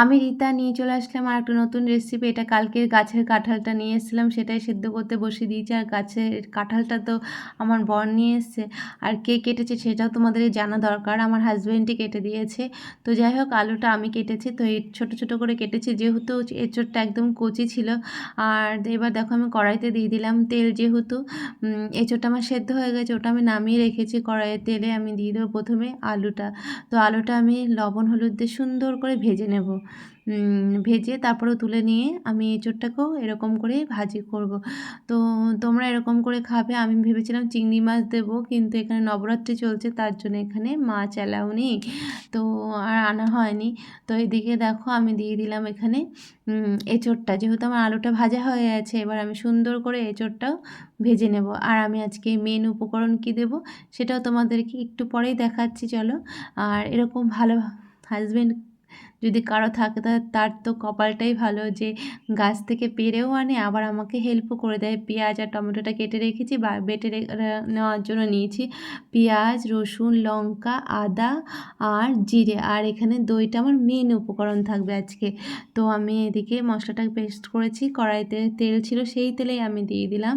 আমি রিতা নিয়ে চলে আসলাম আরেকটা নতুন রেসিপি। এটা কালকের গাছের কাঁঠালটা নিয়ে এসেছিলাম, সেটাই সেদ্ধ করতে বসিয়ে দিয়েছি। আর গাছের কাঁঠালটা তো আমার বর নিয়ে এসছে, আর কে কেটেছে সেটাও তোমাদের জানা দরকার। আমার হাজব্যান্ডই কেটে দিয়েছে। তো যাই হোক, আলুটা আমি কেটেছি, তো এই ছোটো ছোটো করে কেটেছি, যেহেতু এঁচোড়টা একদম কচি ছিল। আর এবার দেখো আমি কড়াইতে দিয়ে দিলাম তেল, যেহেতু এঁচোড়টা আমার সেদ্ধ হয়ে গেছে, ওটা আমি নামিয়ে রেখেছি। কড়াইয়ের তেলে আমি দিয়ে দেবো প্রথমে আলুটা। তো আলুটা আমি লবণ হলুদ দিয়ে সুন্দর করে ভেজে নেব। ভেজে তারপরে তুলে নিয়ে আমি এঁচোড়টাকেও এরকম করেই ভাজি করব। তো তোমরা এরকম করে খাবে। আমি ভেবেছিলাম চিংড়ি মাছ দেবো, কিন্তু এখানে নবরাত্রি চলছে, তার জন্য এখানে মাছ অ্যালাউ নেই, তো আর আনা হয়নি। তো এদিকে দেখো আমি দিয়ে দিলাম এখানে এঁচোড়টা, যেহেতু আমার আলুটা ভাজা হয়ে গেছে, এবার আমি সুন্দর করে এঁচোড়টাও ভেজে নেব। আর আমি আজকে মেন উপকরণ কী দেবো সেটাও তোমাদেরকে একটু পরেই দেখাচ্ছি, চলো। আর এরকম ভালো হাজবেন্ড যদি কারো থাকে, তার তো কপালটাই ভালো, যে গাছ থেকে পেরেও আনে, আবার আমাকে হেল্পও করে দেয়। পেঁয়াজ আর টমেটোটা কেটে রেখেছি, বা বেটে নেওয়ার জন্য নিয়েছি পেঁয়াজ, রসুন, লঙ্কা, আদা আর জিরে। আর এখানে দইটা আমার মেন উপকরণ থাকবে আজকে। তো আমি এদিকে মশলাটা পেস্ট করেছি, কড়াইতে তেল ছিল, সেই তেলেই আমি দিয়ে দিলাম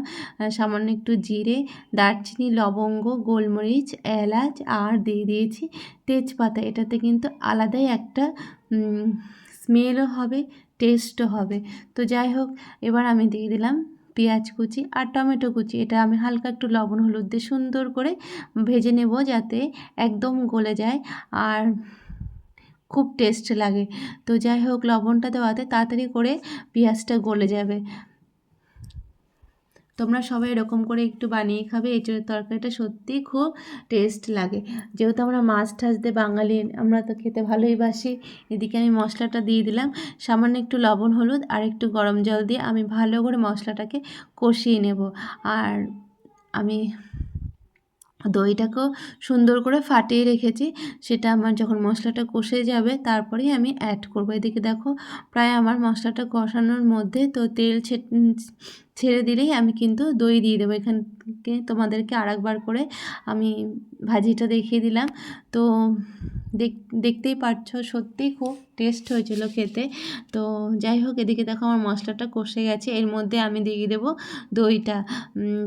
সামান্য একটু জিরে, দারচিনি, লবঙ্গ, গোলমরিচ, এলাচ, আর দিয়ে দিয়েছি তেজপাতা। এটাতে কিন্তু আলাদাই একটা স্মেলও হবে, টেস্টও হবে। তো যাই হোক, এবার আমি দিয়ে দিলাম পেঁয়াজ কুচি আর টমেটো কুচি। এটা আমি হালকা একটু লবণ হলুদ দিয়ে সুন্দর করে ভেজে নেব, যাতে একদম গলে যায় আর খুব টেস্ট লাগে। তো যাই হোক, লবণটা দেওয়াতে তাড়াতাড়ি করে পেঁয়াজটা গলে যাবে। তোমরা সবাই এরকম করে একটু বানিয়ে খাবে। এঁচোড়ের তরকারিটা সত্যিই খুব টেস্ট লাগে, যেহেতু আমরা মাছ টাছ দিয়ে বাঙালি, আমরা তো খেতে ভালোই বাসি। এদিকে আমি মশলাটা দিয়ে দিলাম, সামান্য একটু লবণ হলুদ আর একটু গরম জল দিয়ে আমি ভালো করে মশলাটাকে কষিয়ে নেব। আর আমি দইটাকেও সুন্দর করে ফাটিয়ে রেখেছি, সেটা আমার যখন মশলাটা কষে যাবে তারপরেই আমি অ্যাড করব। এদিকে দেখো প্রায় আমার মশলাটা কষানোর মধ্যে, তো তেল ছেড়ে দিলেই আমি কিন্তু দই দিয়ে দেবো। এখান থেকে তোমাদেরকে আরেকবার করে আমি ভাজিটা দেখিয়ে দিলাম। তো দেখতেই পাচ্ছ সত্যিই খুব টেস্ট হয়েছিল খেতে। তো যাই হোক, এদিকে দেখো আমার মশলাটা কষে গেছে, এর মধ্যে আমি দিয়ে দেবো দইটা।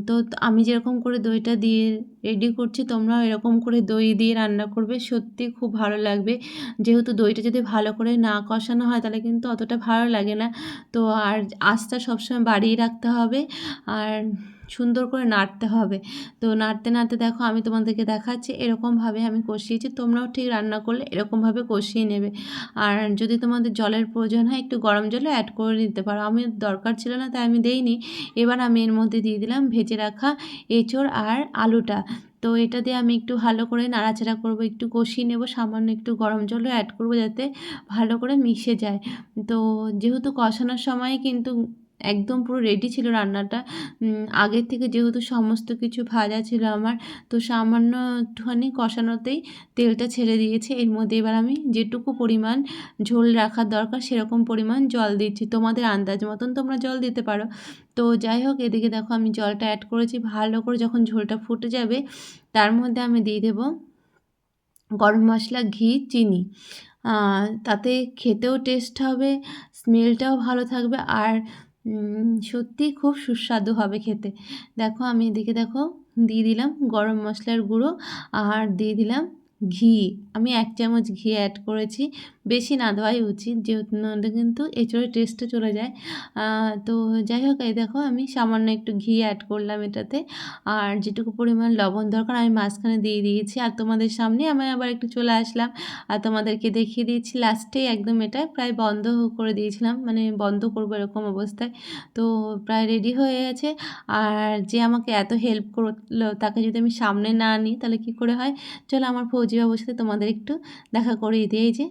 তো আমি যেরকম করে দইটা দিয়ে রেডি করছি, তোমরাও এরকম করে দই দিয়ে রান্না করবে, সত্যি খুব ভালো লাগবে। যেহেতু দইটা যদি ভালো করে না কষানো হয় তাহলে কিন্তু অতটা ভালো লাগে না। তো আর আঁচটা সবসময় বাড়িয়ে রাখতে হবে, আর সুন্দর করে নাড়তে হবে। তো নাড়তে নাড়তে দেখো আমি তোমাদেরকে দেখাচ্ছি, এরকমভাবে আমি কষিয়েছি, তোমরাও ঠিক রান্না করলে এরকমভাবে কষিয়ে নেবে। আর যদি তোমাদের জলের প্রয়োজন হয় একটু গরম জলও অ্যাড করে নিতে পারো, আমি দরকার ছিল না তাই আমি দেইনি। এবার আমি এর মধ্যে দিয়ে দিলাম ভেজে রাখা এঁচোড় আর আলুটা। তো এটা দিয়ে আমি একটু ভালো করে নাড়াচাড়া করব, একটু কষিয়ে নেব, সামান্য একটু গরম জলও অ্যাড করব যাতে ভালো করে মিশে যায়। তো যেহেতু কষানোর সময় কিন্তু একদম পুরো রেডি ছিল রান্নাটা, আগের থেকে যেহেতু সমস্ত কিছু ভাজা ছিল আমার, তো সামান্য একটুখানি কষানোতেই তেলটা ছেড়ে দিয়েছে। এর মধ্যে এবার আমি যেটুকু পরিমাণ ঝোল রাখার দরকার সেরকম পরিমাণ জল দিচ্ছি, তোমাদের আন্দাজ মতন তোমরা জল দিতে পারো। তো যাই হোক, এদিকে দেখো আমি জলটা অ্যাড করেছি, ভালো করে যখন ঝোলটা ফুটে যাবে তার মধ্যে আমি দিয়ে দেবো গরম মশলা, ঘি, চিনি। তাতে খেতেও টেস্ট হবে, স্মেলটাও ভালো থাকবে, আর সত্যিই খুব সুস্বাদু হবে খেতে। দেখো আমি এদিকে দেখো দিয়ে দিলাম গরম মশলার গুঁড়ো, আর দিয়ে দিলাম ঘি। আমি 1 চামচ ঘি অ্যাড করেছি, বেশি না দেওয়াই উচিত, যেহেতু নাহলে কিন্তু এঁচোড়ের টেস্টটা চলে যায়। তো যাই হোক, এই দেখো আমি সামান্য একটু ঘি অ্যাড করলাম এটাতে, আর যেটুকু পরিমাণ লবণ দরকার আমি মাঝখানে দিয়ে দিয়েছি। আর তোমাদের সামনে আমি আবার একটু চলে আসলাম আর তোমাদেরকে দেখিয়ে দিয়েছি লাস্টে, একদম এটা প্রায় বন্ধ করে দিয়েছিলাম, মানে বন্ধ করবো এরকম অবস্থায়। তো প্রায় রেডি হয়ে গেছে। আর যে আমাকে এত হেল্প করলো তাকে যদি আমি সামনে না নিই তাহলে কি করে হয়। চলো আমার ফৌজি বাবুর সাথে তোমাদের একটু দেখা করিয়ে দিই। এই যে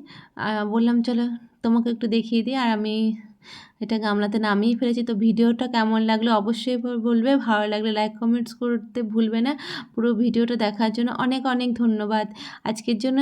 বললাম চলো তোমাকে একটু দেখিয়ে দিই, আর আমি এটা গামলাতে নামিয়ে ফেলেছি। তো ভিডিওটা কেমন লাগলো অবশ্যই বলবে, ভালো লাগলে লাইক কমেন্টস করতে ভুলবে না। পুরো ভিডিওটা দেখার জন্য অনেক অনেক ধন্যবাদ। আজকের জন্য